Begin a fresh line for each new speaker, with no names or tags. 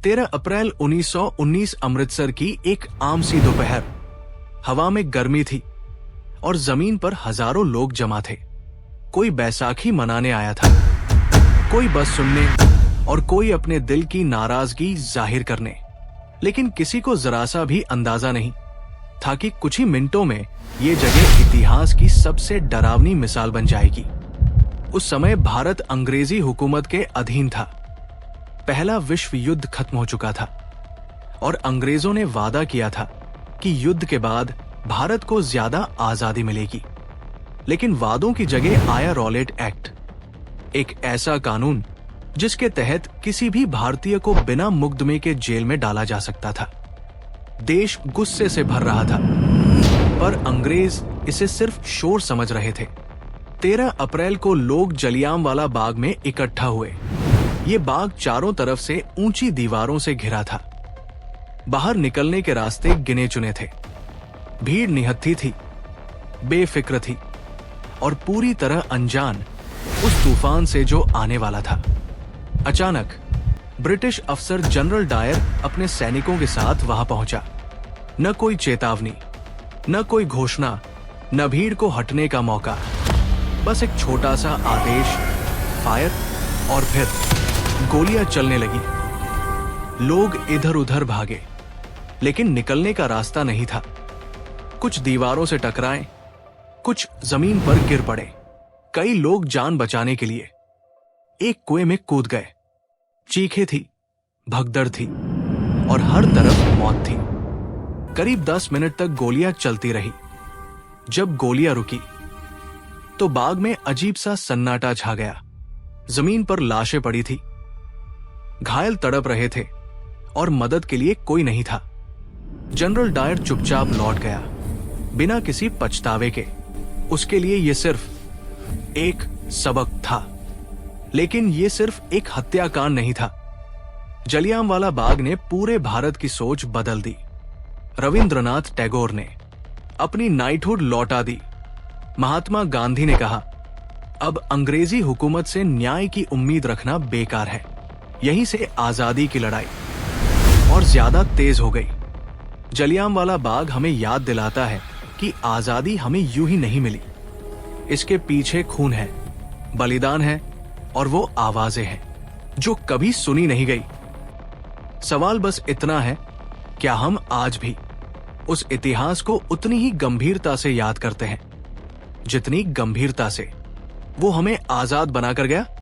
13 अप्रैल 1919 अमृतसर की एक आम सी दोपहर। हवा में गर्मी थी और जमीन पर हजारों लोग जमा थे। कोई बैसाखी मनाने आया था, कोई बस सुनने और कोई अपने दिल की नाराजगी जाहिर करने। लेकिन किसी को जरा सा भी अंदाजा नहीं था कि कुछ ही मिनटों में ये जगह इतिहास की सबसे डरावनी मिसाल बन जाएगी। उस समय भारत अंग्रेजी हुकूमत के अधीन था। पहला विश्व युद्ध खत्म हो चुका था और अंग्रेजों ने वादा किया था कि युद्ध के बाद भारत को ज्यादा आजादी मिलेगी। लेकिन वादों की जगह आया रॉलेट एक्ट, एक ऐसा कानून जिसके तहत किसी भी भारतीय को बिना मुकदमे के जेल में डाला जा सकता था। देश गुस्से से भर रहा था, पर अंग्रेज इसे सिर्फ शोर समझ रहे थे। 13 अप्रैल को लोग जलियांवाला बाग में इकट्ठा हुए। ये बाग चारों तरफ से ऊंची दीवारों से घिरा था। बाहर निकलने के रास्ते गिने चुने थे। भीड़ निहत्थी थी, बेफिक्र थी और पूरी तरह अनजान उस तूफान से जो आने वाला था। अचानक ब्रिटिश अफसर जनरल डायर अपने सैनिकों के साथ वहां पहुंचा। न कोई चेतावनी, न कोई घोषणा, न भीड़ को हटने का मौका। बस एक छोटा सा आदेश, फायर, और फिर गोलियां चलने लगी। लोग इधर उधर भागे, लेकिन निकलने का रास्ता नहीं था। कुछ दीवारों से टकराए, कुछ जमीन पर गिर पड़े। कई लोग जान बचाने के लिए एक कुएं में कूद गए। चीखें थी, भगदड़ थी और हर तरफ मौत थी। करीब 10 मिनट तक गोलियां चलती रही। जब गोलियां रुकी तो बाग में अजीब सा सन्नाटा छा गया। जमीन पर लाशें पड़ी थी, घायल तड़प रहे थे और मदद के लिए कोई नहीं था। जनरल डायर चुपचाप लौट गया, बिना किसी पछतावे के। उसके लिए यह सिर्फ एक सबक था। लेकिन यह सिर्फ एक हत्याकांड नहीं था। जलियांवाला बाग ने पूरे भारत की सोच बदल दी। रविंद्रनाथ टैगोर ने अपनी नाइटहुड लौटा दी। महात्मा गांधी ने कहा, अब अंग्रेजी हुकूमत से न्याय की उम्मीद रखना बेकार है। यहीं से आजादी की लड़ाई और ज्यादा तेज हो गई। जलियांवाला बाग हमें याद दिलाता है कि आजादी हमें यूं ही नहीं मिली। इसके पीछे खून है, बलिदान है और वो आवाजें हैं जो कभी सुनी नहीं गई। सवाल बस इतना है, क्या हम आज भी उस इतिहास को उतनी ही गंभीरता से याद करते हैं जितनी गंभीरता से वो हमें आजाद बनाकर गया?